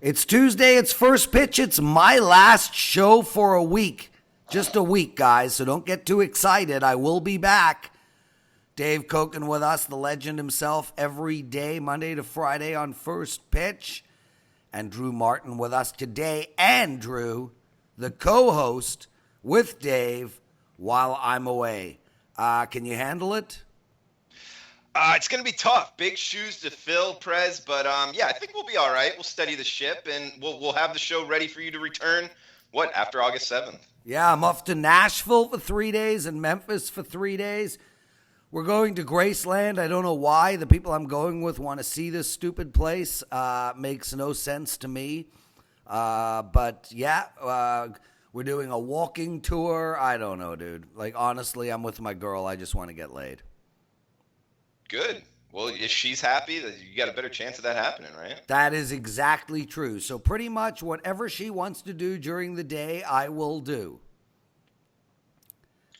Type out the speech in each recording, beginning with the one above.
It's Tuesday, it's first pitch, it's my last show for a week. Just a week, guys, so don't get too excited. I will be back. Dave Cokin with us, the legend himself, every day, Monday to Friday on first pitch. And Drew Martin with us today. And Drew, the co-host with Dave while I'm away. Can you handle it? It's going to be tough. Big shoes to fill, Prez. But, yeah, I think we'll be all right. We'll steady the ship, and we'll have the show ready for you to return, after August 7th? Yeah, I'm off to Nashville for 3 days and Memphis for 3 days. We're going to Graceland. I don't know why. The people I'm going with want to see this stupid place. Makes no sense to me. But, yeah, we're doing a walking tour. I don't know, dude. Like, honestly, I'm with my girl. I just want to get laid. Good. Well, if she's happy, you got a better chance of that happening, right? That is exactly true. So pretty much whatever she wants to do during the day, I will do.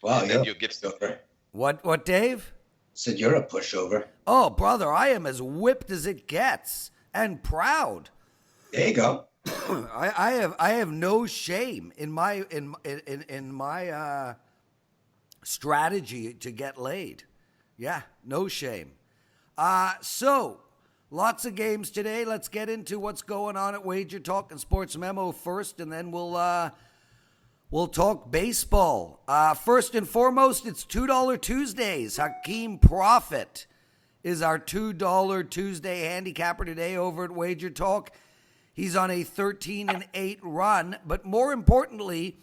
Wow, and then you'll get over. What, Dave? Said you're a pushover. Oh, brother, I am as whipped as it gets and proud. There you go. I have no shame in my strategy to get laid. Yeah, no shame. So, lots of games today. Let's get into what's going on at Wager Talk and SportsMemo first, and then we'll talk baseball. First and foremost, it's $2 Tuesdays. Hakeem Profit is our $2 Tuesday handicapper today over at Wager Talk. He's on a 13-8 run, but more importantly,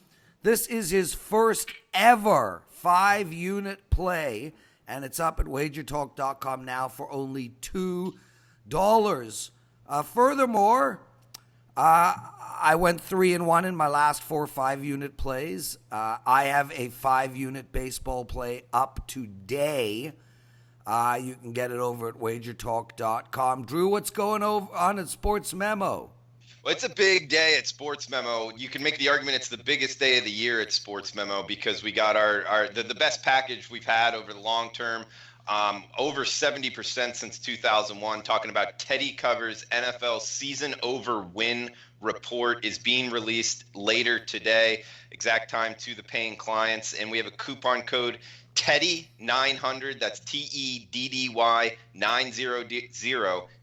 this is his first ever 5-unit play. And it's up at wagertalk.com now for only $2. Furthermore, I went 3-1 in my last 4 5-unit plays. I have a 5-unit baseball play up today. You can get it over at wagertalk.com. Drew, what's going on at SportsMemo? Well, it's a big day at SportsMemo. You can make the argument it's the biggest day of the year at SportsMemo because we got the best package we've had over the long term, over 70% since 2001. Talking about Teddy Covers NFL season over win report is being released later today. Exact time to the paying clients, and we have a coupon code Teddy900. That's TEDDY 900.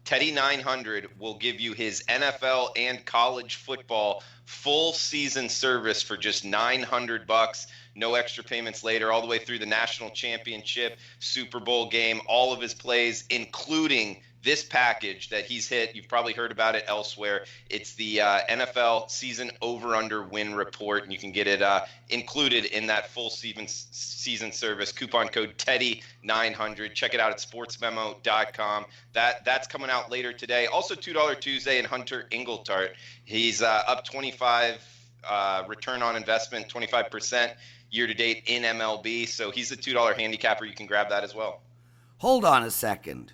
Teddy 900 will give you his NFL and college football full season service for just $900. No extra payments later, all the way through the national championship, Super Bowl game, all of his plays, including this package that he's hit. You've probably heard about it elsewhere. It's the NFL season over-under win report, and you can get it included in that full season service. Coupon code Teddy900. Check it out at sportsmemo.com. That's coming out later today. Also $2 Tuesday and Hunter Ingletart. He's up 25 return on investment, 25% year-to-date in MLB. So he's a $2 handicapper. You can grab that as well. Hold on a second.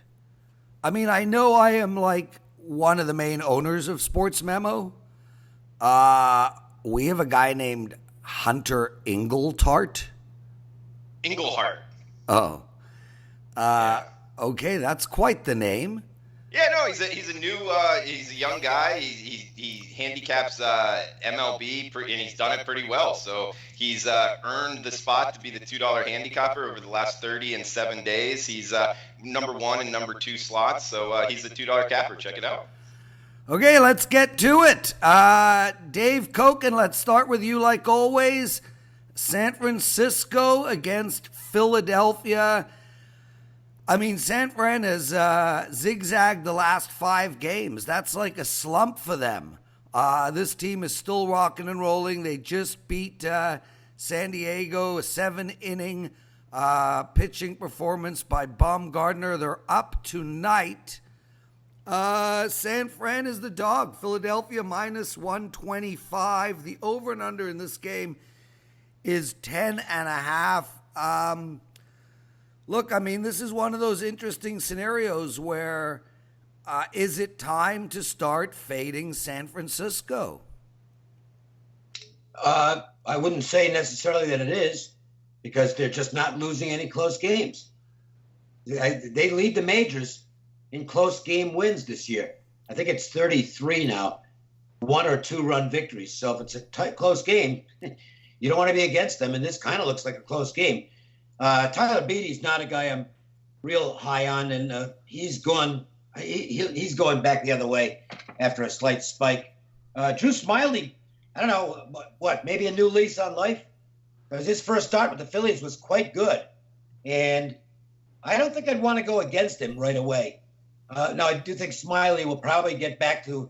I mean, I know I am like one of the main owners of SportsMemo. We have a guy named Hunter Ingletart. Englehart. Oh. Yeah. Okay, that's quite the name. Yeah, no, he's a young guy. He handicaps MLB, and he's done it pretty well. So he's earned the spot to be the $2 handicapper over the last 37 days. He's number 1 and number 2 slots. So he's the $2 capper. Check it out. Okay, let's get to it. Dave Cokin, let's start with you like always. San Francisco against Philadelphia. I mean, San Fran has zigzagged the last 5 games. That's like a slump for them. This team is still rocking and rolling. They just beat San Diego, a 7-inning pitching performance by Baumgartner. They're up tonight. San Fran is the dog. Philadelphia minus 125. The over and under in this game is 10.5. Look, I mean, this is one of those interesting scenarios where is it time to start fading San Francisco? I wouldn't say necessarily that it is because they're just not losing any close games. They lead the majors in close game wins this year. I think it's 33 now. 1 or 2 run victories. So if it's a close game, you don't want to be against them. And this kind of looks like a close game. Tyler Beatty's not a guy I'm real high on, and he's going back the other way after a slight spike. Drew Smyly, I don't know, maybe a new lease on life? Because his first start with the Phillies was quite good. And I don't think I'd want to go against him right away. Now, I do think Smyly will probably get back to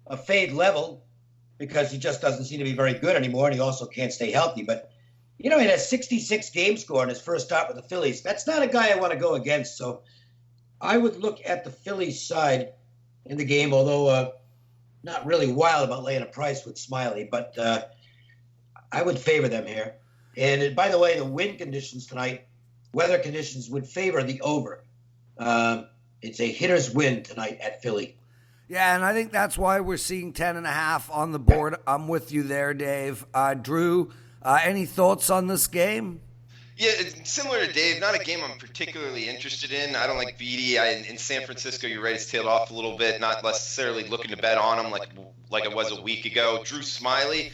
a fade level because he just doesn't seem to be very good anymore, and he also can't stay healthy. But, he had a 66 game score in his first start with the Phillies. That's not a guy I want to go against. So I would look at the Phillies side in the game, although not really wild about laying a price with Smyly, but I would favor them here. And by the way, the wind conditions tonight, weather conditions would favor the over. It's a hitter's win tonight at Philly. Yeah, and I think that's why we're seeing 10.5 on the board. I'm with you there, Dave. Drew, any thoughts on this game? Yeah, it's similar to Dave. Not a game I'm particularly interested in. I don't like Beatty. In San Francisco, you're right, it's tailed off a little bit. Not necessarily looking to bet on him like it was a week ago. Drew Smyly,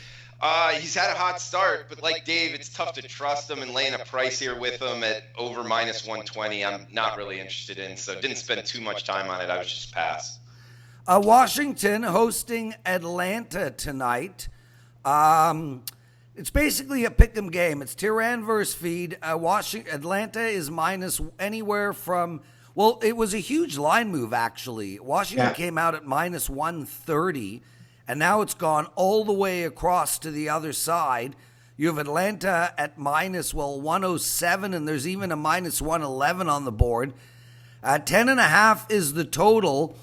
he's had a hot start, but like Dave, it's tough to trust him, and laying a price here with him at over minus 120, I'm not really interested in. So didn't spend too much time on it. I was just passed. Washington hosting Atlanta tonight. It's basically a pick'em game. It's Tyrann versus Feed. Atlanta is minus anywhere from, it was a huge line move, actually. Washington came out at minus 130, and now it's gone all the way across to the other side. You have Atlanta at minus, 107, and there's even a minus 111 on the board. 10.5 is the total.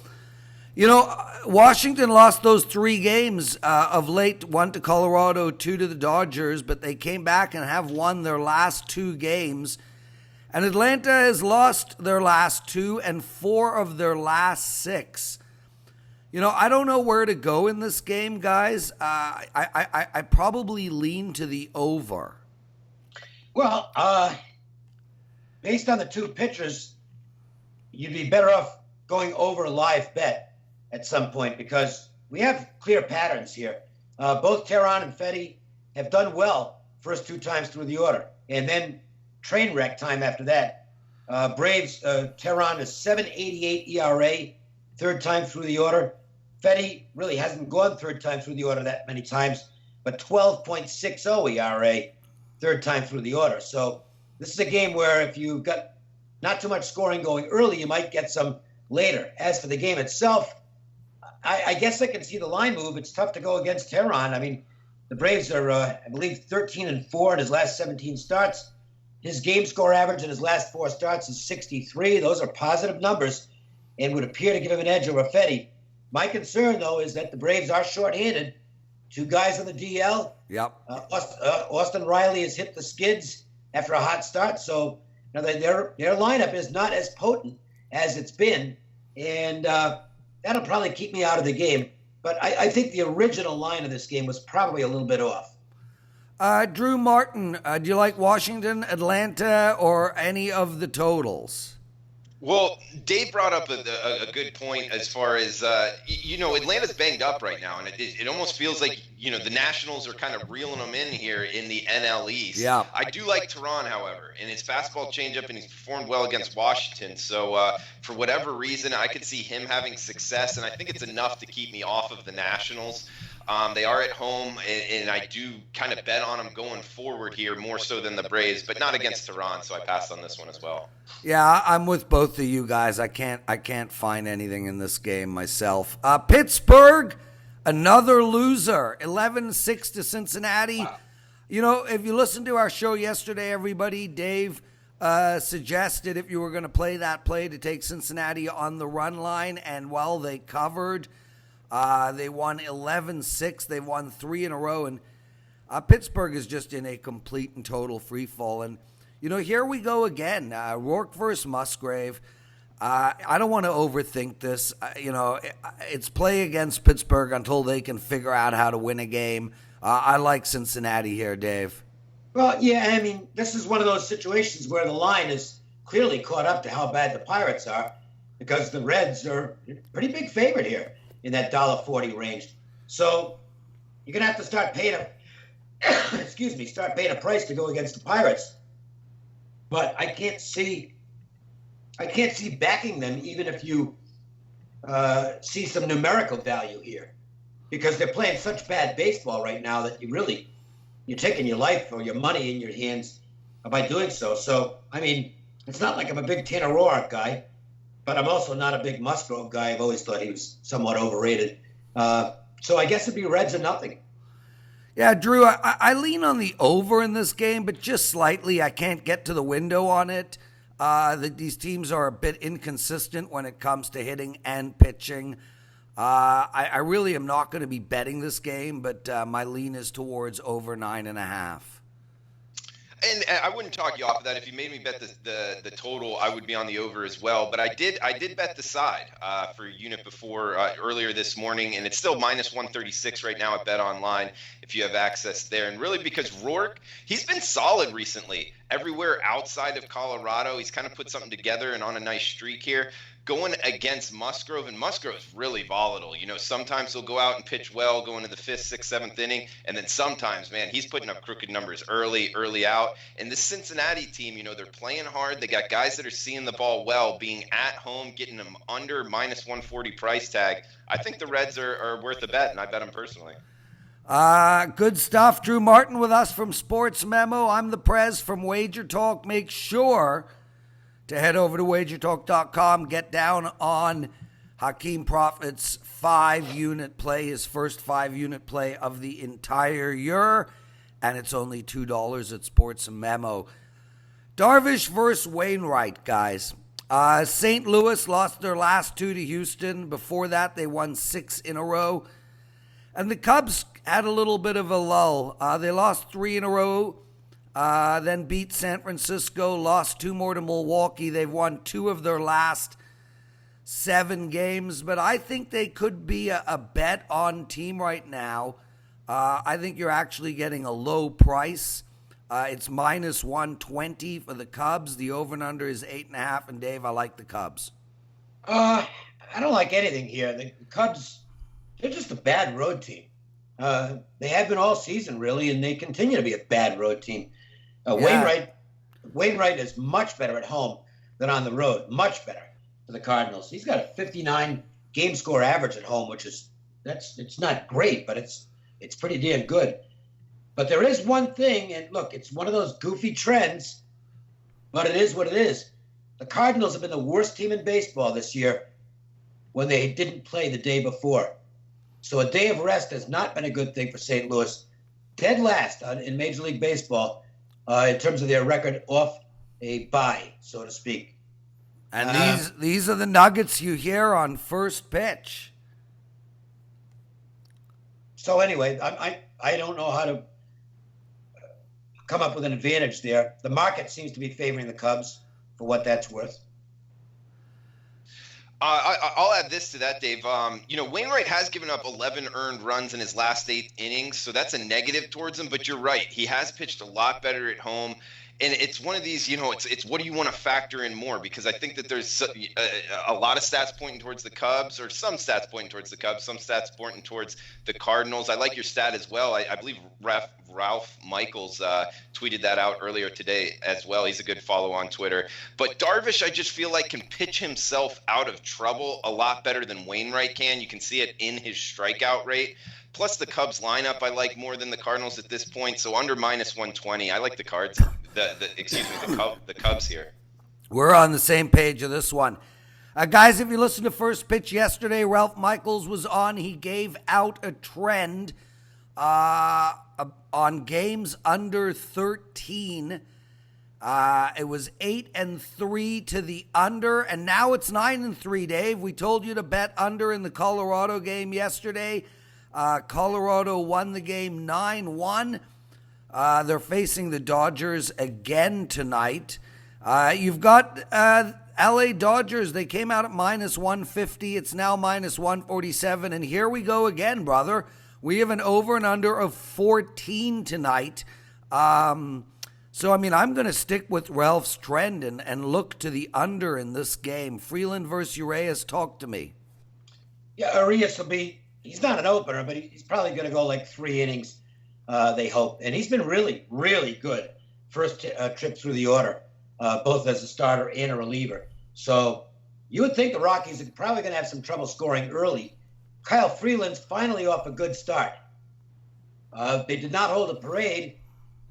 Washington lost those 3 games of late, 1 to Colorado, 2 to the Dodgers, but they came back and have won their last 2 games. And Atlanta has lost their last 2 and 4 of their last 6. I don't know where to go in this game, guys. I probably lean to the over. Well, based on the 2 pitchers, you'd be better off going over a live bet at some point because we have clear patterns here. Both Teheran and Fetty have done well first 2 times through the order, and then train wreck time after that. Braves, Teheran is 7.88 ERA, 3rd time through the order. Fetty really hasn't gone 3rd time through the order that many times, but 12.60 ERA, 3rd time through the order. So this is a game where if you've got not too much scoring going early, you might get some later. As for the game itself, I guess I can see the line move. It's tough to go against Teheran. I mean, the Braves are, I believe, 13-4 in his last 17 starts. His game score average in his last 4 starts is 63. Those are positive numbers and would appear to give him an edge over Fetty. My concern, though, is that the Braves are shorthanded. 2 guys on the DL. Yep. Austin Riley has hit the skids after a hot start, so their lineup is not as potent as it's been, and that'll probably keep me out of the game. But I think the original line of this game was probably a little bit off. Drew Martin, do you like Washington, Atlanta, or any of the totals? Well, Dave brought up a good point as far as, Atlanta's banged up right now, and it almost feels like, the Nationals are kind of reeling them in here in the NL East. Yeah. I do like Teheran, however, and his fastball changeup, and he's performed well against Washington. So for whatever reason, I could see him having success, and I think it's enough to keep me off of the Nationals. They are at home, and I do kind of bet on them going forward here more so than the Braves, but not against Teheran, so I passed on this one as well. Yeah, I'm with both of you guys. I can't find anything in this game myself. Pittsburgh, another loser, 11-6 to Cincinnati. Wow. If you listened to our show yesterday, everybody, Dave suggested if you were going to play that play to take Cincinnati on the run line, and while they covered, they won 11-6. They won 3 in a row, and Pittsburgh is just in a complete and total free fall. And here we go again. Rourke versus Musgrave. I don't want to overthink this. It's play against Pittsburgh until they can figure out how to win a game. I like Cincinnati here, Dave. Well, yeah, I mean, this is one of those situations where the line is clearly caught up to how bad the Pirates are because the Reds are a pretty big favorite here in that $1.40 range. So you're going to have to start paying start paying a price to go against the Pirates. But I can't see backing them even if you see some numerical value here, because they're playing such bad baseball right now that you're taking your life or your money in your hands by doing so. So, I mean, it's not like I'm a big Tanner Roark guy, but I'm also not a big Musgrove guy. I've always thought he was somewhat overrated. So I guess it'd be Reds or nothing. Yeah, Drew, I lean on the over in this game, but just slightly. I can't get to the window on it. These teams are a bit inconsistent when it comes to hitting and pitching. I really am not going to be betting this game, but my lean is towards over 9.5. And I wouldn't talk you off of that. If you made me bet the total, I would be on the over as well. But I did bet the side for unit before earlier this morning, and it's still minus 136 right now at Bet Online if you have access there. And really because Roark, he's been solid recently. Everywhere outside of Colorado, he's kind of put something together and on a nice streak here. Going against Musgrove, and Musgrove's really volatile. You know, sometimes he'll go out and pitch well, go into the 5th, 6th, 7th inning, and then sometimes, man, he's putting up crooked numbers early out. And this Cincinnati team, you know, they're playing hard. They got guys that are seeing the ball well, being at home, getting them under minus 140 price tag. I think the Reds are worth a bet, and I bet them personally. Good stuff. Drew Martin with us from Sports Memo. I'm the Prez from Wager Talk. Make sure to head over to wagertalk.com, get down on Hakeem Profit's 5-unit play, his first 5-unit play of the entire year, and it's only $2 at Sports Memo. Darvish versus Wainwright, guys. St. Louis lost their last 2 to Houston. Before that, they won 6 in a row. And the Cubs had a little bit of a lull. They lost 3 in a row. Then beat San Francisco, lost 2 more to Milwaukee. They've won 2 of their last 7 games, but I think they could be a bet-on team right now. I think you're actually getting a low price. It's minus 120 for the Cubs. The over and under is 8.5, and Dave, I like the Cubs. I don't like anything here. The Cubs, they're just a bad road team. They have been all season, really, and they continue to be a bad road team. Wainwright is much better at home than on the road. Much better for the Cardinals. He's got a 59 game score average at home, which is it's not great, but it's pretty damn good. But there is one thing, and look, it's one of those goofy trends, but it is what it is. The Cardinals have been the worst team in baseball this year when they didn't play the day before. So a day of rest has not been a good thing for St. Louis. Dead last in Major League Baseball in terms of their record off a bye, so to speak. And these are the nuggets you hear on first pitch. So anyway, I don't know how to come up with an advantage there. The market seems to be favoring the Cubs for what that's worth. I'll add this to that, Dave. Wainwright has given up 11 earned runs in his last 8 innings, so that's a negative towards him. But you're right. He has pitched a lot better at home. And it's one of these, it's what do you want to factor in more? Because I think that there's a lot of stats pointing towards the Cubs, or some stats pointing towards the Cubs, some stats pointing towards the Cardinals. I like your stat as well. I believe Ralph Michaels tweeted that out earlier today as well. He's a good follow on Twitter. But Darvish, I just feel like, can pitch himself out of trouble a lot better than Wainwright can. You can see it in his strikeout rate. Plus the Cubs lineup I like more than the Cardinals at this point. So under minus 120, I like the Cards. The Cubs here. We're on the same page of this one. Guys, if you listened to First Pitch yesterday, Ralph Michaels was on. He gave out a trend on games under 13. It was 8-3 to the under, and now it's 9-3, Dave. We told you to bet under in the Colorado game yesterday. Colorado won the game 9-1. They're facing the Dodgers again tonight. You've got LA Dodgers. They came out at minus 150. It's now minus 147. And here we go again, brother. We have an over and under of 14 tonight. I'm going to stick with Ralph's trend and look to the under in this game. Freeland versus Urias, talk to me. Yeah, Urias will be he's not an opener, but he's probably going to go like 3 innings, they hope. And he's been really, really good first trip through the order, both as a starter and a reliever. So you would think the Rockies are probably going to have some trouble scoring early. Kyle Freeland's finally off a good start. They did not hold a parade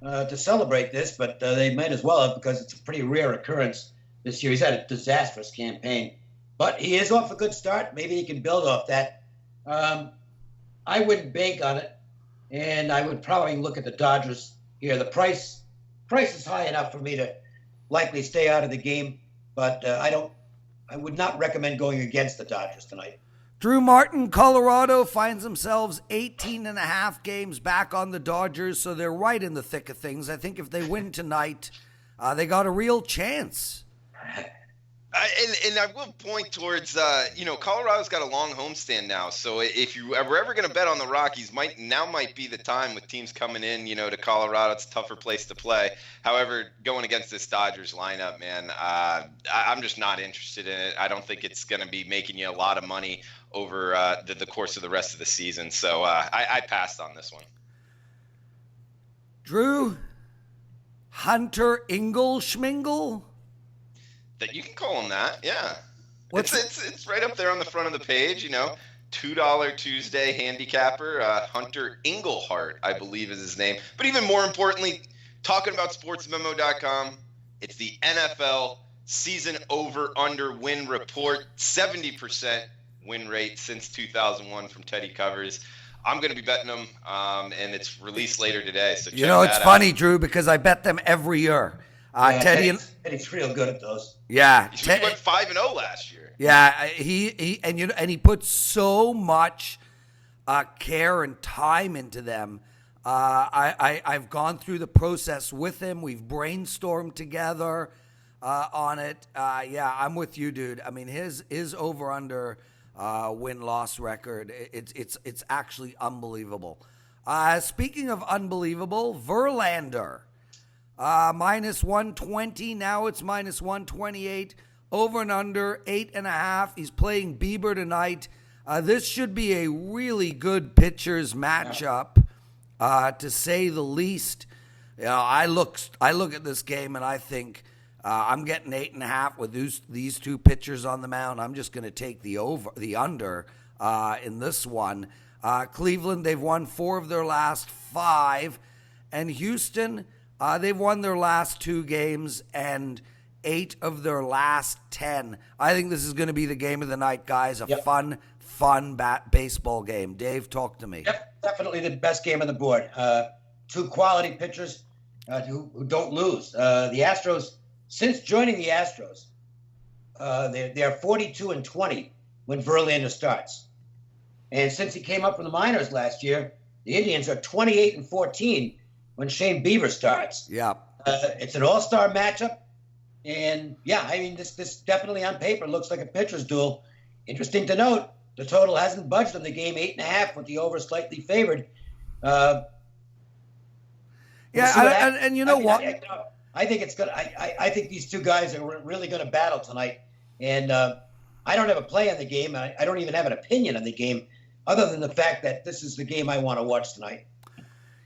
to celebrate this, but they might as well have, because it's a pretty rare occurrence this year. He's had a disastrous campaign. But he is off a good start. Maybe he can build off that. I wouldn't bank on it, and I would probably look at the Dodgers here. The price is high enough for me to likely stay out of the game, but I would not recommend going against the Dodgers tonight. Drew Martin, Colorado finds themselves 18.5 games back on the Dodgers, so they're right in the thick of things. I think if they win tonight, they got a real chance. And I will point towards, Colorado's got a long homestand now. So if you were ever going to bet on the Rockies, might be the time with teams coming in, to Colorado. It's a tougher place to play. However, going against this Dodgers lineup, man, I'm just not interested in it. I don't think it's going to be making you a lot of money over the course of the rest of the season. So I passed on this one. Drew, Hunter Schmingle? That you can call him that, yeah. It's right up there on the front of the page, $2 Tuesday handicapper, Hunter Engelhart, I believe is his name. But even more importantly, talking about SportsMemo.com, it's the NFL season over/under win report, 70% win rate since 2001 from Teddy Covers. I'm going to be betting them, and it's released later today. So it's funny, Drew, because I bet them every year. Teddy's real good at those. Yeah, he went 5-0 last year. Yeah, he puts so much care and time into them. I've gone through the process with him. We've brainstormed together on it. I'm with you, dude. I mean, his over under win-loss record, it's actually unbelievable. Speaking of unbelievable, Verlander. Minus 120. Now it's minus 128. Over and under 8.5. He's playing Bieber tonight. This should be a really good pitchers matchup, to say the least. I look at this game and I think I'm getting 8.5 with these two pitchers on the mound. I'm just going to take the under in this one. Cleveland, they've won 4 of their last 5, and Houston. They've won their last 2 games and 8 of their last 10. I think this is going to be the game of the night, guys. Fun baseball game. Dave, talk to me. Yep, definitely the best game on the board. 2 quality pitchers who don't lose. The Astros, since joining the Astros, they're 42-20 when Verlander starts. And since he came up from the minors last year, the Indians are 28-14 when Shane Bieber starts. Yeah. It's an all-star matchup. And, this definitely on paper looks like a pitcher's duel. Interesting to note, the total hasn't budged on the game, 8.5 with the over slightly favored. And you know what? I think it's good. I think these two guys are really going to battle tonight. And I don't have a play on the game. I don't even have an opinion on the game other than the fact that this is the game I want to watch tonight.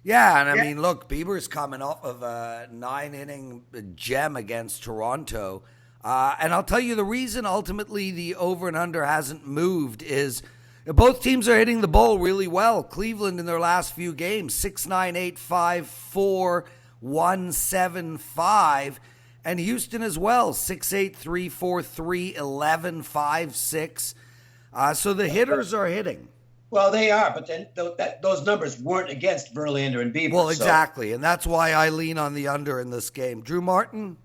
Yeah, and I mean, look, Bieber's coming off of a 9-inning gem against Toronto. And I'll tell you the reason ultimately the over and under hasn't moved is both teams are hitting the ball really well. Cleveland in their last few games, 6-9, 8-5, 4-1, 7-5. And Houston as well, 6-8, 3-4, 3-11, 5-6. So the hitters are hitting. Well, they are, but then those numbers weren't against Verlander and Bieber. Well, exactly, and that's why I lean on the under in this game. Drew Martin?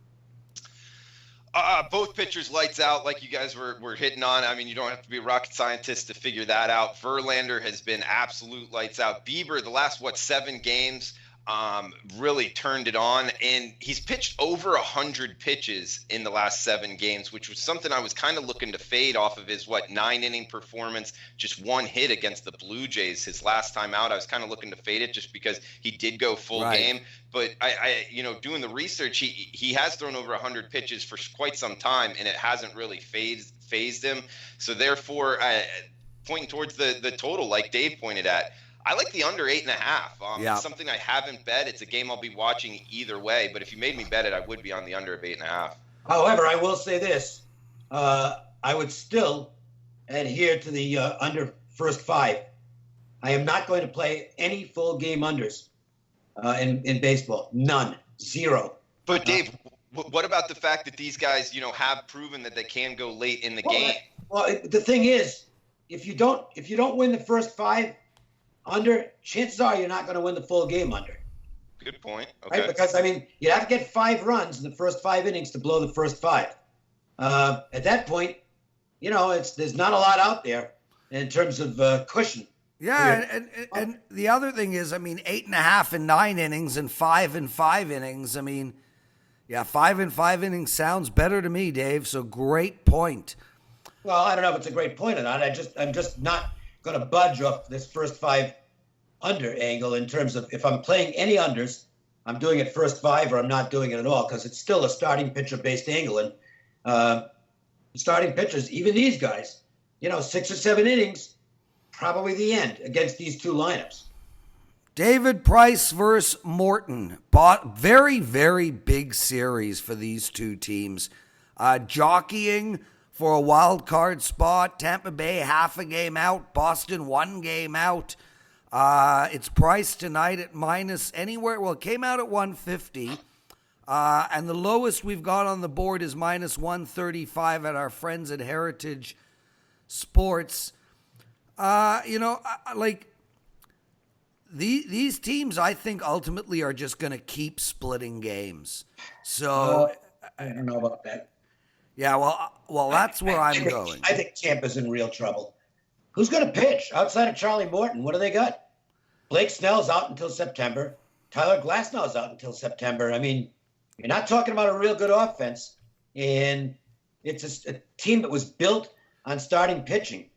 Both pitchers lights out, like you guys were hitting on. I mean, you don't have to be a rocket scientist to figure that out. Verlander has been absolute lights out. Bieber, the last, 7 games, really turned it on, and he's pitched over 100 pitches in the last 7 games, which was something I was kind of looking to fade off of his 9-inning performance, just 1 hit against the Blue Jays his last time out. I was kind of looking to fade it just because he did go full game, but I doing the research, he has thrown over 100 pitches for quite some time, and it hasn't really phased him. So therefore, pointing towards the total, like Dave pointed at. I like the under 8.5. It's something I haven't bet. It's a game I'll be watching either way. But if you made me bet it, I would be on the under of 8.5. However, I will say this: I would still adhere to the under first 5. I am not going to play any full game unders in baseball. None. 0. But Dave, what about the fact that these guys, have proven that they can go late in the game? Well, the thing is, if you don't win the first 5 under, chances are you're not going to win the full game under. Good point. Okay. Right? Because you have to get 5 runs in the first 5 innings to blow the first 5. At that point, there's not a lot out there in terms of cushion. Yeah, and the other thing is, 8.5 in 9 innings and 5 in 5 innings. 5 in 5 innings sounds better to me, Dave. So great point. Well, I don't know if it's a great point or not. I'm just not going to budge off this first 5 under angle in terms of if I'm playing any unders, I'm doing it first 5 or I'm not doing it at all, because it's still a starting pitcher based angle. And starting pitchers, even these guys, 6 or 7 innings, probably the end against these 2 lineups. David Price versus Morton. Very, very big series for these 2 teams. Jockeying for a wild card spot. Tampa Bay half a game out. Boston 1 game out. It's priced tonight at minus anywhere. Well, it came out at 150. And the lowest we've got on the board is minus 135 at our friends at Heritage Sports. These teams, I think, ultimately are just going to keep splitting games. So I don't know about that. Yeah, well, that's where I'm going. I think Tampa's in real trouble. Who's going to pitch outside of Charlie Morton? What do they got? Blake Snell's out until September. Tyler Glasnow's out until September. You're not talking about a real good offense, and it's a team that was built on starting pitching.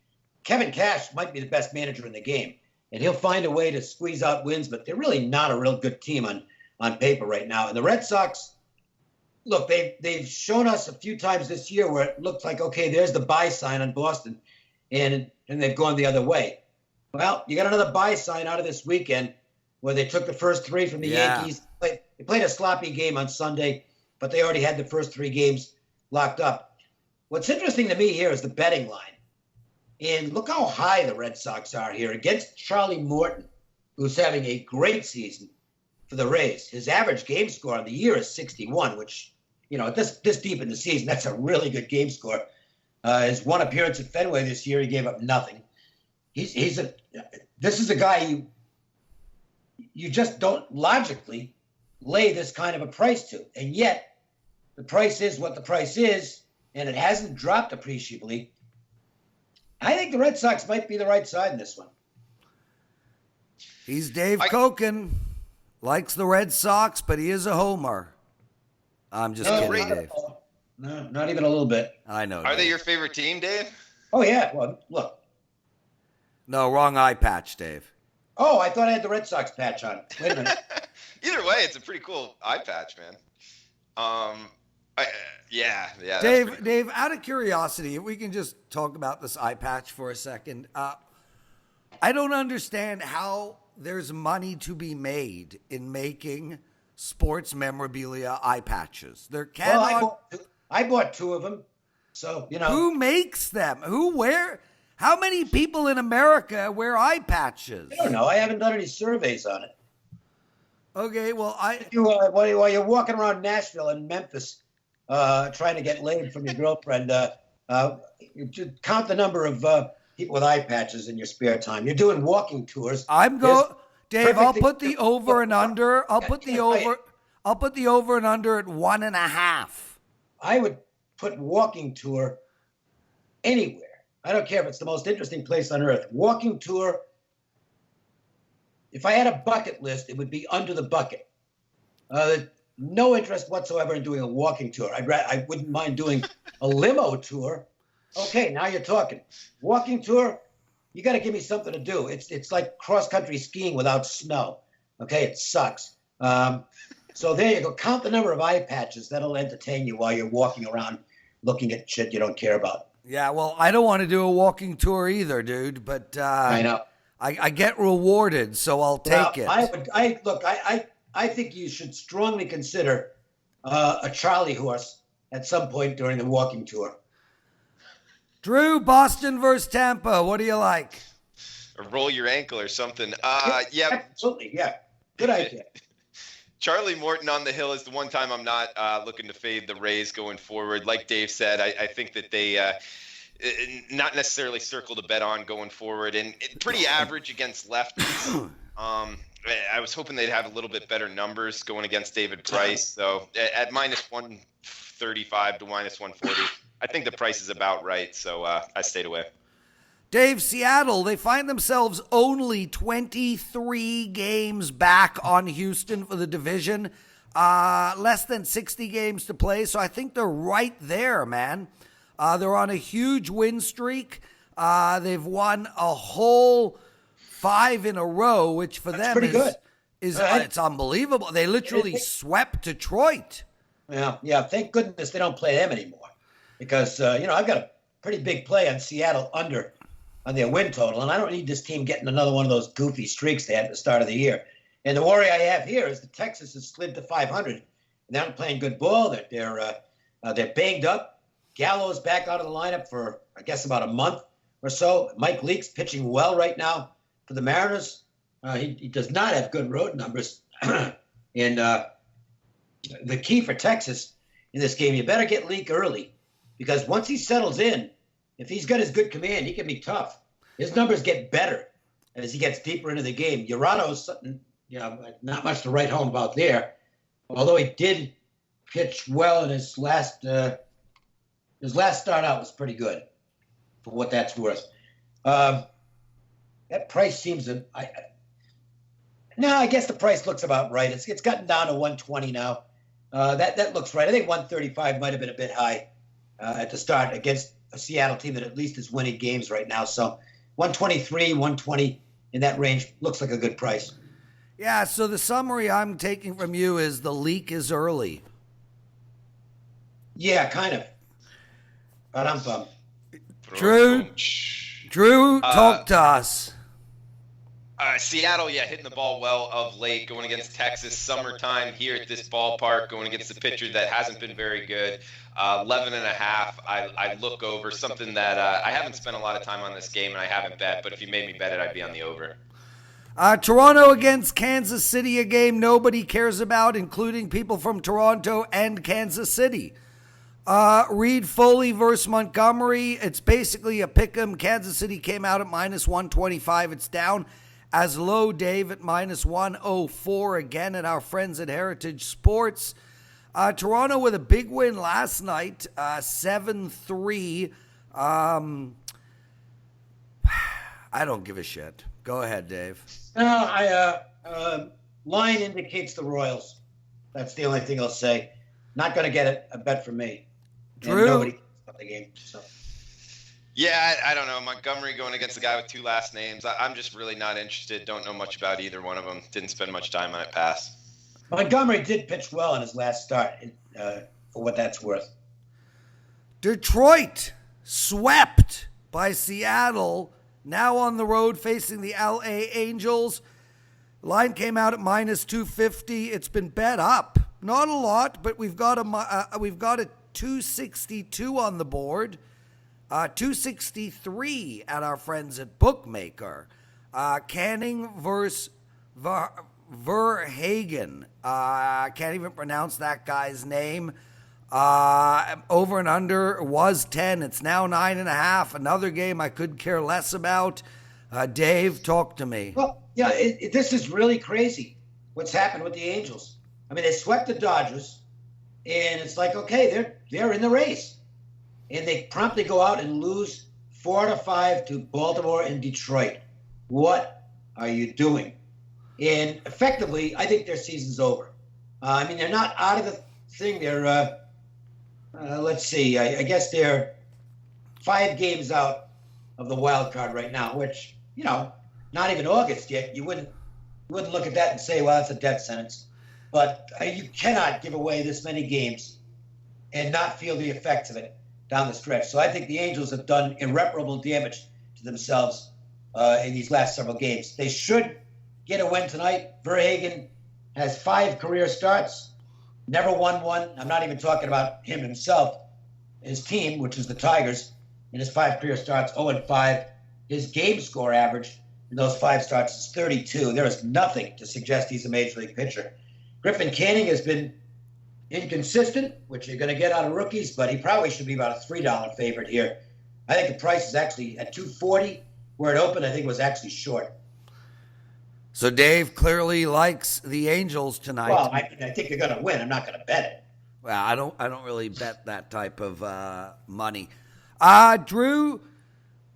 Kevin Cash might be the best manager in the game, and he'll find a way to squeeze out wins, but they're really not a real good team on paper right now. And the Red Sox, look, they've shown us a few times this year where it looked like, okay, there's the buy sign on Boston, and they've gone the other way. Well, you got another buy sign out of this weekend where they took the first 3 from the Yankees. They played a sloppy game on Sunday, but they already had the first 3 games locked up. What's interesting to me here is the betting line. And look how high the Red Sox are here against Charlie Morton, who's having a great season for the Rays. His average game score on the year is 61, which, this deep in the season, that's a really good game score. His 1 appearance at Fenway this year, he gave up nothing. This is a guy you just don't logically lay this kind of a price to. And yet, the price is what the price is, and it hasn't dropped appreciably. I think the Red Sox might be the right side in this one. He's Dave Cokin. Likes the Red Sox, but he is a homer. I'm just kidding, Dave. No, not even a little bit. I know. Are they your favorite team, Dave? Oh, yeah. Well, look. No, wrong eye patch, Dave. Oh, I thought I had the Red Sox patch on. Wait a minute. Either way, it's a pretty cool eye patch, man. Yeah. Dave, out of curiosity, if we can just talk about this eye patch for a second. I don't understand how there's money to be made in making sports memorabilia eye patches. There cannot. Well, I bought 2 of them. So, Who makes them? How many people in America wear eye patches? I don't know. I haven't done any surveys on it. Okay, well, while you're walking around Nashville and Memphis trying to get laid from your girlfriend, you count the number of people with eye patches in your spare time. You're doing walking tours. Dave, I'll put the over and under. I'll put the over and under at 1.5. I would put walking tour anywhere. I don't care if it's the most interesting place on earth. Walking tour. If I had a bucket list, it would be under the bucket. No interest whatsoever in doing a walking tour. I wouldn't mind doing a limo tour. Okay, now you're talking. Walking tour, you got to give me something to do. It's like cross-country skiing without snow. Okay, it sucks. So there you go. Count the number of eye patches. That'll entertain you while you're walking around looking at shit you don't care about. Yeah, well, I don't want to do a walking tour either, dude, but I know. I get rewarded, so I'll take it. I think you should strongly consider a Charlie horse at some point during the walking tour. Drew, Boston versus Tampa. What do you like? Or roll your ankle or something. Yeah. Absolutely, yeah. Good idea. Charlie Morton on the hill is the one time I'm not looking to fade the Rays going forward. Like Dave said, I think that they not necessarily circle to bet on going forward, and pretty average against lefties. I was hoping they'd have a little bit better numbers going against David Price. So at minus 135 to minus 140, I think the price is about right. So I stayed away. Dave, Seattle, they find themselves only 23 games back on Houston for the division. Less than 60 games to play, so I think they're right there, man. They're on a huge win streak. They've won a whole 5 in a row, which for them pretty good. It's unbelievable. They literally swept Detroit. Yeah. Thank goodness they don't play them anymore, because I've got a pretty big play on Seattle under on their win total, and I don't need this team getting another one of those goofy streaks they had at the start of the year. And the worry I have here is the Texas has slid to 500, and they're not playing good ball. They're banged up. Gallo's back out of the lineup for, I guess, about a month or so. Mike Leake's pitching well right now for the Mariners. He does not have good road numbers. And the key for Texas in this game, you better get Leake early, because once he settles in, if he's got his good command, he can be tough. His numbers get better as he gets deeper into the game. Urano's something, not much to write home about there, although he did pitch well in his last start out was pretty good for what that's worth. That price seems I guess the price looks about right. It's gotten down to 120 now. That looks right. I think 135 might have been a bit high at the start against a Seattle team that at least is winning games right now. So 123, 120 in that range looks like a good price. Yeah, so the summary I'm taking from you is the leak is early. Yeah, kind of. But I'm bummed. Drew, talk to us. Seattle, hitting the ball well of late, going against Texas. Summertime here at this ballpark, going against a pitcher that hasn't been very good. 11 and a half, I look over, something that I haven't spent a lot of time on this game, and I haven't bet, but if you made me bet it, I'd be on the over. Toronto against Kansas City, a game nobody cares about, including people from Toronto and Kansas City. Reed Foley versus Montgomery. It's basically a pick'em. Kansas City came out at minus 125. It's down as low, Dave, at minus 104 again at our friends at Heritage Sports. Toronto with a big win last night, 7-3. I don't give a shit. Go ahead, Dave. Line indicates the Royals. That's the only thing I'll say. Not going to get a bet from me. Drew? Nobody cares about the game. So. Yeah, I don't know. Montgomery going against a guy with 2 last names. I'm just really not interested. Don't know much about either one of them. Didn't spend much time on it. Pass. Montgomery did pitch well in his last start, for what that's worth. Detroit swept by Seattle, now on the road facing the LA Angels. Line came out at minus 250. It's been bet up. Not a lot, but we've got a 262 on the board. 263 at our friends at Bookmaker. Canning versus Verhagen. I can't even pronounce that guy's name. Over and under was 10. It's now 9.5. Another game I could care less about. Dave, talk to me. Well, this is really crazy what's happened with the Angels. I mean, they swept the Dodgers, and it's like, okay, they're in the race. And they promptly go out and lose 4-5 to Baltimore and Detroit. What are you doing? And effectively, I think their season's over. They're not out of the thing. They're, let's see, I guess they're 5 games out of the wild card right now, which, not even August yet. You wouldn't look at that and say, well, that's a death sentence. But you cannot give away this many games and not feel the effects of it. down the stretch. So I think the Angels have done irreparable damage to themselves in these last several games. They should get a win tonight. Verhagen has 5 career starts, never won one. I'm not even talking about him himself. His team, which is the Tigers, in his 5 career starts, 0-5. His game score average in those 5 starts is 32. There is nothing to suggest he's a major league pitcher. Griffin Canning has been inconsistent, which you're going to get out of rookies, but he probably should be about a $3 favorite here. I think the price is actually at $2.40. Where it opened, I think it was actually short. So Dave clearly likes the Angels tonight. Well, I think they're going to win. I'm not going to bet it. Well, I don't really bet that type of money. Drew,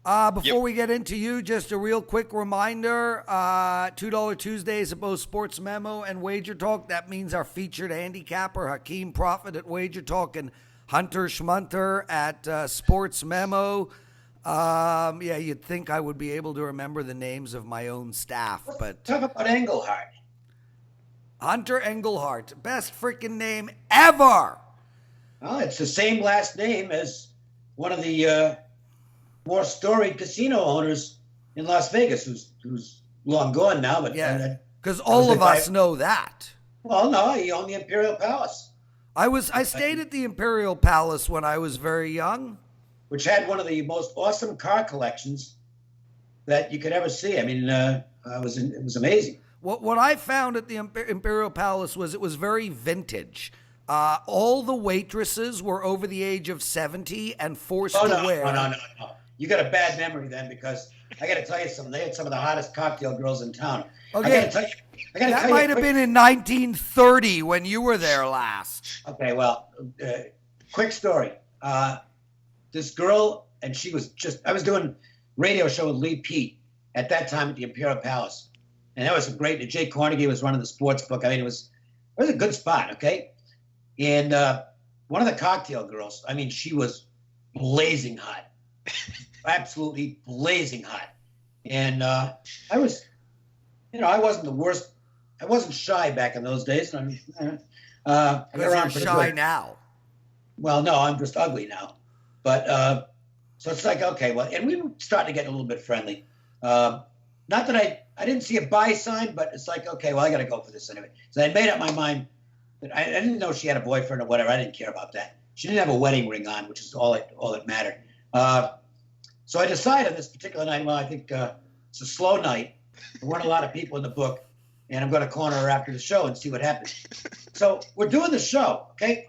before we get into you, just a real quick reminder, $2 Tuesdays at both Sports Memo and Wager Talk. That means our featured handicapper, Hakeem Prophet at Wager Talk, and Hunter Schmunter at Sports Memo. Yeah, you'd think I would be able to remember the names of my own staff, but Talk about Engelhardt. Hunter Engelhardt, best freaking name ever. Well, it's the same last name as one of the more storied casino owners in Las Vegas, who's long gone now. But yeah, because all of us know that. Well, no, he owned the Imperial Palace. I stayed at the Imperial Palace when I was very young, which had one of the most awesome car collections that you could ever see. I mean, it was amazing. What I found at the Imperial Palace was it was very vintage. All the waitresses were over the age of 70 and forced to wear. No. You got a bad memory then, because I got to tell you something. They had some of the hottest cocktail girls in town. Okay, that might have been in 1930 when you were there last. Okay, well, quick story. This girl, and she was I was doing radio show with Lee Pete at that time at the Imperial Palace. And that was a great, Jay Carnegie was running the sports book. I mean, it was a good spot, okay? And one of the cocktail girls, I mean, she was blazing hot. Absolutely blazing hot. And I was, I wasn't the worst. I wasn't shy back in those days. I got around pretty shy good. now. Well, no, I'm just ugly now. But so it's like, okay, well, and we were starting to get a little bit friendly. Not that I didn't see a buy sign, but it's like, okay, well, I got to go for this anyway. So I made up my mind that I didn't know she had a boyfriend or whatever. I didn't care about that. She didn't have a wedding ring on, which is all that mattered. So I decided this particular night, well, I think it's a slow night. There weren't a lot of people in the book, and I'm going to corner her after the show and see what happens. So we're doing the show, okay?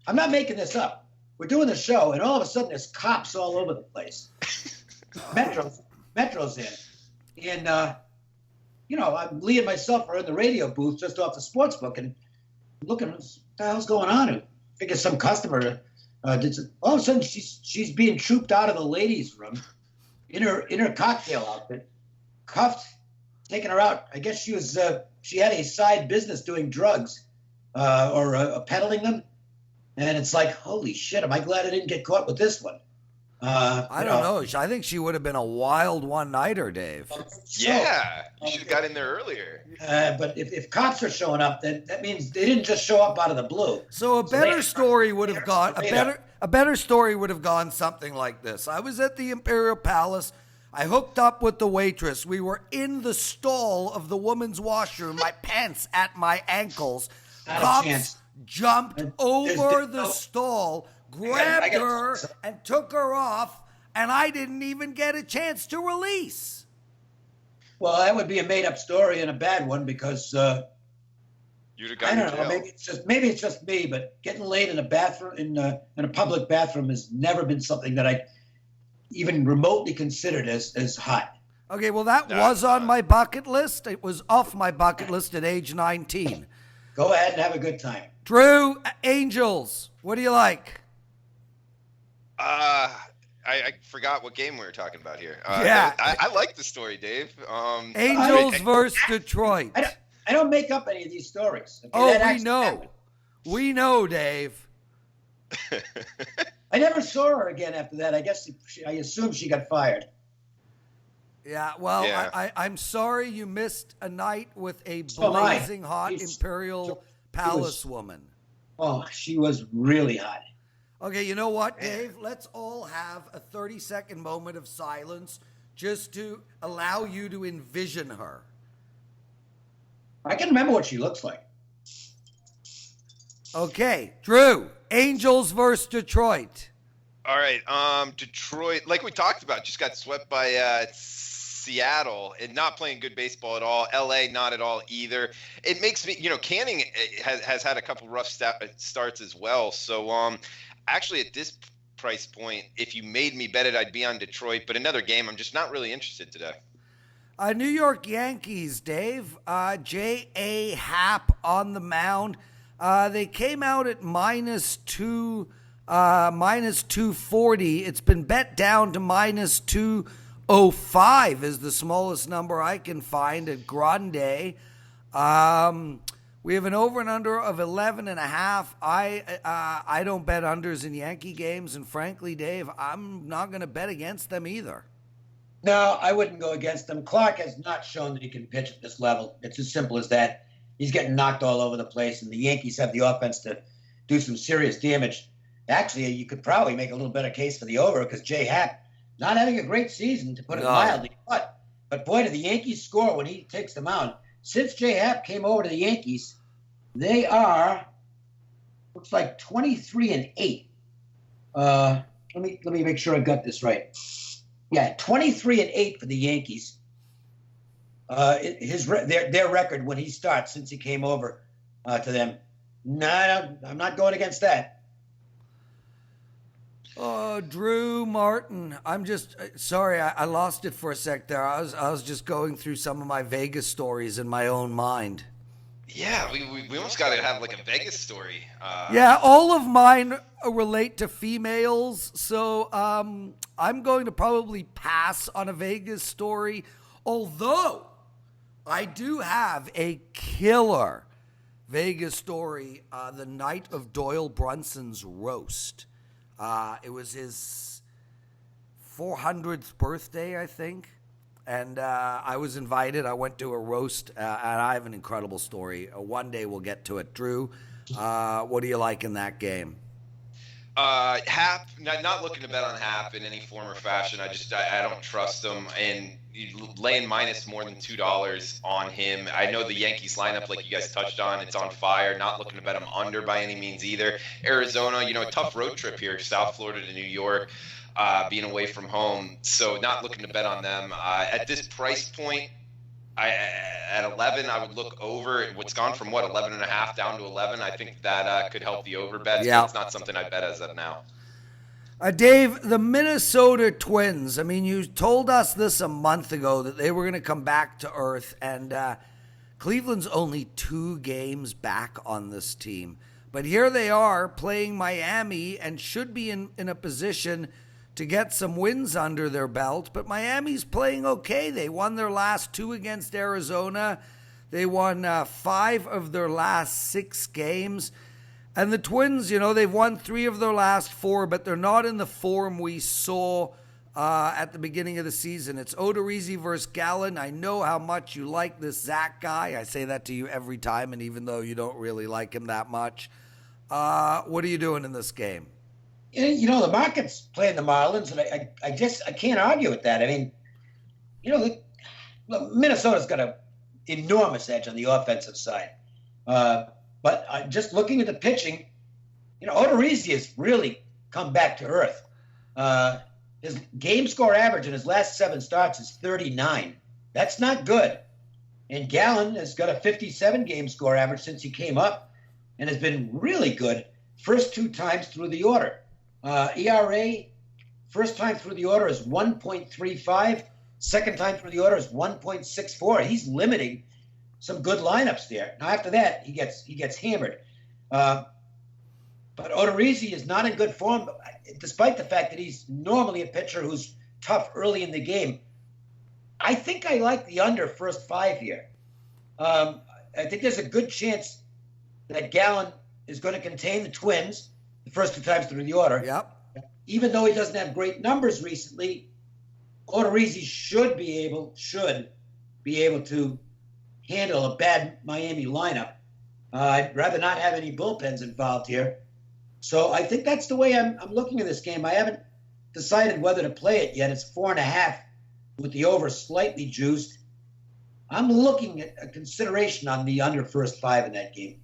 I'm not making this up. We're doing the show, and all of a sudden there's cops all over the place. Metro's in. And, Lee and myself are in the radio booth just off the sports book and looking, what the hell's going on? I figure some customer did some, all of a sudden she's being trooped out of the ladies' room in her cocktail outfit, cuffed, taking her out. I guess she had a side business doing drugs or peddling them. And it's like, holy shit, am I glad I didn't get caught with this one. I don't know. I think she would have been a wild one-nighter, Dave. Yeah, you should have got in there earlier. But if cops are showing up, then that means they didn't just show up out of the blue. So a better story would have gone something like this. I was at the Imperial Palace. I hooked up with the waitress. We were in the stall of the woman's washroom, my pants at my ankles. Cops jumped over the stall, grabbed her, and took her off, and I didn't even get a chance to release. Well, that would be a made-up story and a bad one because you'd have got I don't know. Maybe it's just me, but getting laid in a bathroom in a public bathroom has never been something that I even remotely considered as hot. Okay, well, that was on my bucket list. It was off my bucket list at age 19. Go ahead and have a good time. Drew, Angels, what do you like? I forgot what game we were talking about here. Yeah. I like the story, Dave. Angels versus Detroit. I don't make up any of these stories. Okay? Oh, we know. Happened. We know, Dave. I never saw her again after that. I guess I assume she got fired. Yeah, well, yeah. I'm sorry you missed a night with a blazing hot Imperial Palace woman. Oh, she was really hot. Okay, you know what, Dave? Let's all have a 30-second moment of silence just to allow you to envision her. I can remember what she looks like. Okay, Drew, Angels versus Detroit. All right, Detroit, like we talked about, just got swept by Seattle and not playing good baseball at all. LA, not at all either. It makes me, Canning has had a couple rough starts as well. So, actually, at this price point, if you made me bet it, I'd be on Detroit. But another game, I'm just not really interested today. New York Yankees, Dave. J.A. Happ on the mound. They came out at minus 240. It's been bet down to minus 205 is the smallest number I can find at Grande. We have an over and under of 11.5. I don't bet unders in Yankee games, and frankly, Dave, I'm not going to bet against them either. No, I wouldn't go against them. Clark has not shown that he can pitch at this level. It's as simple as that. He's getting knocked all over the place, and the Yankees have the offense to do some serious damage. Actually, you could probably make a little better case for the over because Jay Happ not having a great season, to put it mildly. But boy, did the Yankees score when he takes the mound. Since Jay Happ came over to the Yankees, they are, looks like 23-8. Let me make sure I got this right. Yeah, 23-8 for the Yankees. Their record when he starts since he came over to them. No, I'm not going against that. Oh, Drew Martin. I'm just sorry. I lost it for a sec there. I was just going through some of my Vegas stories in my own mind. Yeah, we almost got to have like a Vegas story. Yeah, all of mine relate to females, so I'm going to probably pass on a Vegas story, although I do have a killer Vegas story, the night of Doyle Brunson's roast. It was his 400th birthday, I think. And I was invited. I went to a roast, and I have an incredible story. One day we'll get to it. Drew, what do you like in that game? Happ, not looking to bet on Happ in any form or fashion. I don't trust him. And laying minus more than $2 on him. I know the Yankees lineup, like you guys touched on, it's on fire. Not looking to bet him under by any means either. Arizona, a tough road trip here, South Florida to New York. Being away from home, so not looking to bet on them. At this price point, at 11, I would look over. What's gone from 11.5 down to 11. I think that could help the over bets. Yeah. But it's not something I bet as of now. Dave, the Minnesota Twins. I mean, you told us this a month ago that they were going to come back to earth, and Cleveland's only 2 games back on this team. But here they are playing Miami and should be in a position to get some wins under their belt, but Miami's playing okay. They won their last 2 against Arizona. They won 5 of their last 6 games. And the Twins, they've won 3 of their last 4, but they're not in the form we saw at the beginning of the season. It's Odorizzi versus Gallen. I know how much you like this Zach guy. I say that to you every time, and even though you don't really like him that much. What are you doing in this game? The market's playing the Marlins, and I can't argue with that. I mean, Minnesota's got an enormous edge on the offensive side. But just looking at the pitching, Odorizzi has really come back to earth. His game score average in his last 7 starts is 39. That's not good. And Gallen has got a 57 game score average since he came up and has been really good first 2 times through the order. ERA, first time through the order is 1.35. Second time through the order is 1.64. He's limiting some good lineups there. Now after that, he gets hammered. But Odorizzi is not in good form, despite the fact that he's normally a pitcher who's tough early in the game. I think I like the under first 5 here. I think there's a good chance that Gallen is going to contain the Twins the first 2 times through the order. Yep. Even though he doesn't have great numbers recently, Odorizzi should be able to handle a bad Miami lineup. I'd rather not have any bullpens involved here. So I think that's the way I'm looking at this game. I haven't decided whether to play it yet. It's 4.5 with the over slightly juiced. I'm looking at a consideration on the under first 5 in that game.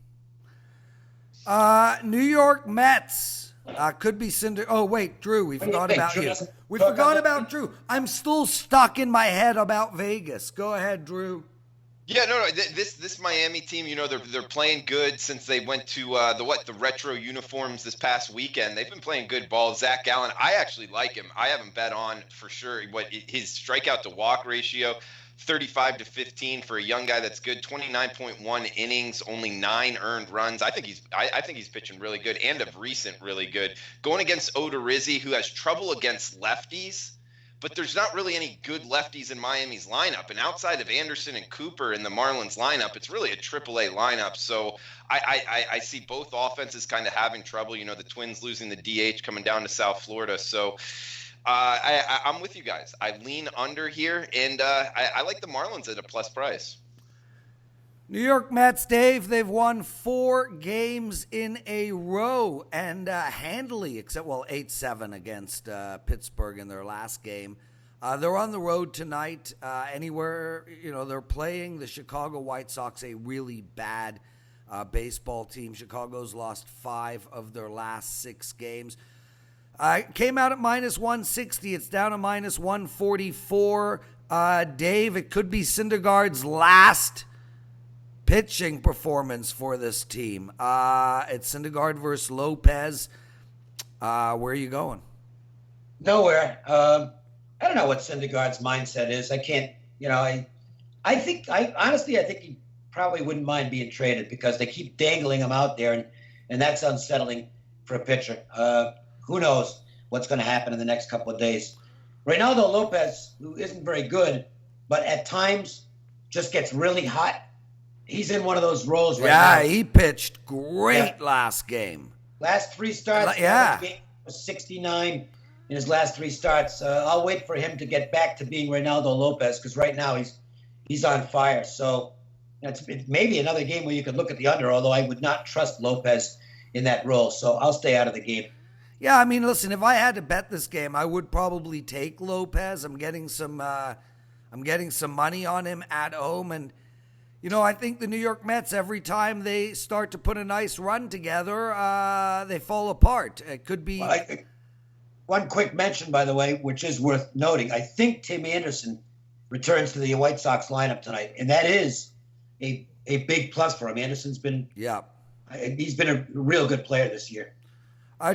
New York Mets could be Cinder. Oh, wait, Drew, we forgot about you. We forgot about Drew. I'm still stuck in my head about Vegas. Go ahead, Drew. Yeah, no. This Miami team, they're playing good since they went to the retro uniforms this past weekend. They've been playing good ball. Zach Gallen, I actually like him. I haven't bet on for sure what his strikeout to walk ratio, 35-15 for a young guy that's good. 29.1 innings, only 9 earned runs. I think he's pitching really good, and of recent really good. Going against Odorizzi, who has trouble against lefties. But there's not really any good lefties in Miami's lineup. And outside of Anderson and Cooper in the Marlins lineup, it's really a AAA lineup. So I see both offenses kind of having trouble. The Twins losing the DH coming down to South Florida. So I'm with you guys. I lean under here, and I like the Marlins at a plus price. New York Mets, Dave, they've won 4 games in a row and handily, 8-7 against Pittsburgh in their last game. They're on the road tonight. Anywhere, they're playing the Chicago White Sox, a really bad baseball team. Chicago's lost 5 of their last 6 games. Came out at minus 160. It's down to minus 144. Dave, it could be Syndergaard's last pitching performance for this team. It's Syndergaard versus Lopez. Where are you going? Nowhere. I don't know what Syndergaard's mindset is. I can't, I think he probably wouldn't mind being traded because they keep dangling him out there, and that's unsettling for a pitcher. Who knows what's going to happen in the next couple of days. Reynaldo Lopez, who isn't very good, but at times just gets really hot. He's in one of those roles right now. Yeah, he pitched great last game. Last 3 starts. Yeah. Game was 69 in his last 3 starts. I'll wait for him to get back to being Reynaldo Lopez because right now he's on fire. So it's maybe another game where you could look at the under, although I would not trust Lopez in that role. So I'll stay out of the game. Yeah, I mean, listen, if I had to bet this game, I would probably take Lopez. I'm getting some money on him at home, and I think the New York Mets, every time they start to put a nice run together, they fall apart. It could be. One quick mention, by the way, which is worth noting. I think Tim Anderson returns to the White Sox lineup tonight, and that is a big plus for him. Anderson's been he's been a real good player this year.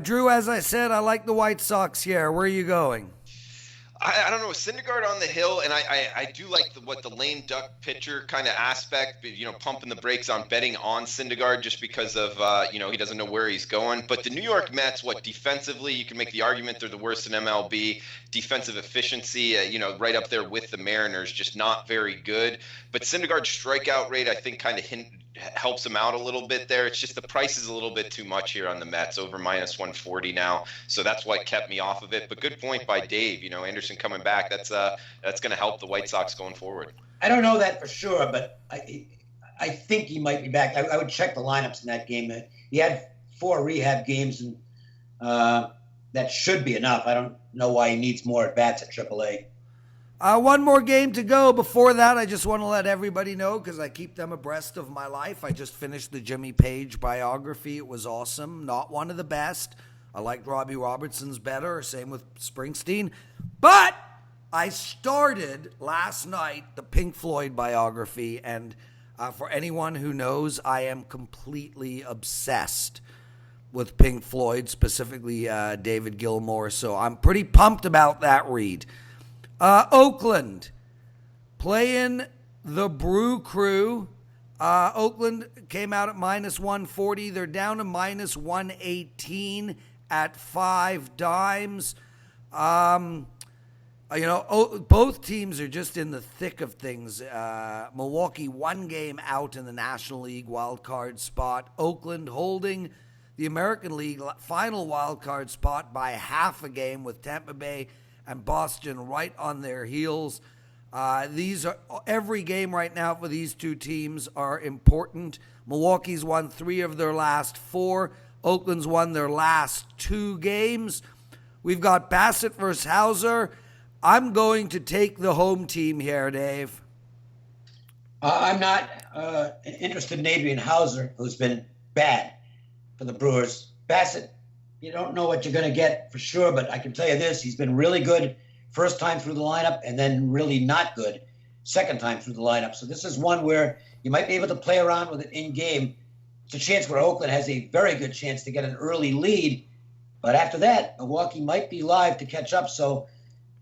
Drew, as I said, I like the White Sox here. Where are you going? I don't know, Syndergaard on the hill, and I do like the lame duck pitcher kind of aspect, pumping the brakes on betting on Syndergaard just because of, he doesn't know where he's going. But the New York Mets, defensively, you can make the argument they're the worst in MLB. Defensive efficiency, right up there with the Mariners, just not very good. But Syndergaard's strikeout rate, I think, kind of helps him out a little bit there. It's just the price is a little bit too much here on the Mets, over minus 140 now. So that's what kept me off of it. But good point by Dave. Anderson coming back, that's going to help the White Sox going forward. I don't know that for sure, but I think he might be back. I would check the lineups in that game. He had 4 rehab games, and that should be enough. I don't know why he needs more at bats at AAA. One more game to go. Before that, I just want to let everybody know, because I keep them abreast of my life. I just finished the Jimmy Page biography. It was awesome. Not one of the best. I liked Robbie Robertson's better. Same with Springsteen. But I started last night the Pink Floyd biography, and for anyone who knows, I am completely obsessed with Pink Floyd, specifically David Gilmour. So I'm pretty pumped about that read. Oakland playing the Brew Crew. Oakland came out at minus 140. They're down to minus 118 at 5 dimes. Both teams are just in the thick of things. Milwaukee 1 game out in the National League wild card spot. Oakland holding the American League final wild card spot by half a game, with Tampa Bay and Boston right on their heels. Every game right now for these two teams are important. Milwaukee's won 3 of their last 4. Oakland's won their last 2 games. We've got Bassett versus Hauser. I'm going to take the home team here, Dave. I'm not interested in Adrian Hauser, who's been bad for the Brewers. Bassett, you don't know what you're going to get for sure, but I can tell you this, he's been really good first time through the lineup and then really not good second time through the lineup. So this is one where you might be able to play around with it in-game. It's a chance where Oakland has a very good chance to get an early lead. But after that, Milwaukee might be live to catch up. So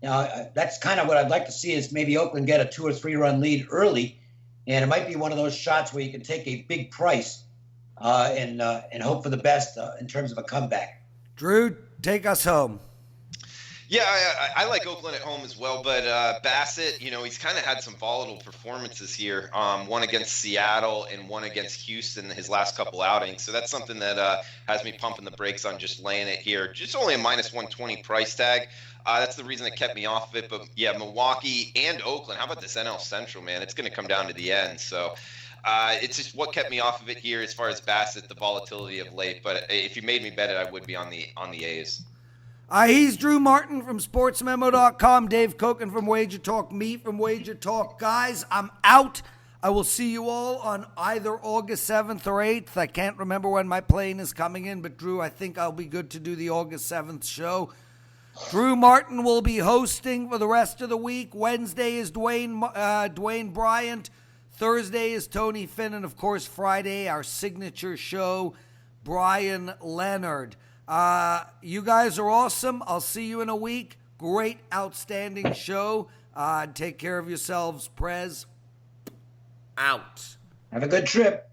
that's kind of what I'd like to see is maybe Oakland get a 2 or 3 run lead early. And it might be one of those shots where you can take a big price and hope for the best in terms of a comeback. Drew, take us home. Yeah, I like Oakland at home as well, but Bassett, he's kind of had some volatile performances here. One against Seattle and one against Houston his last couple outings. So that's something that has me pumping the brakes on just laying it here. Just only a minus 120 price tag. That's the reason that kept me off of it. But yeah, Milwaukee and Oakland. How about this NL Central, man? It's going to come down to the end. So it's just what kept me off of it here as far as Bassett, the volatility of late. But if you made me bet it, I would be on the A's. He's Drew Martin from SportsMemo.com, Dave Cokin from Wager Talk, me from Wager Talk. Guys, I'm out. I will see you all on either August 7th or 8th. I can't remember when my plane is coming in, but Drew, I think I'll be good to do the August 7th show. Drew Martin will be hosting for the rest of the week. Wednesday is Dwayne Bryant. Thursday is Tony Finn. And, of course, Friday, our signature show, Brian Leonard. You guys are awesome. I'll see you in a week. Great, outstanding show. Take care of yourselves. Prez, out. Have a good trip.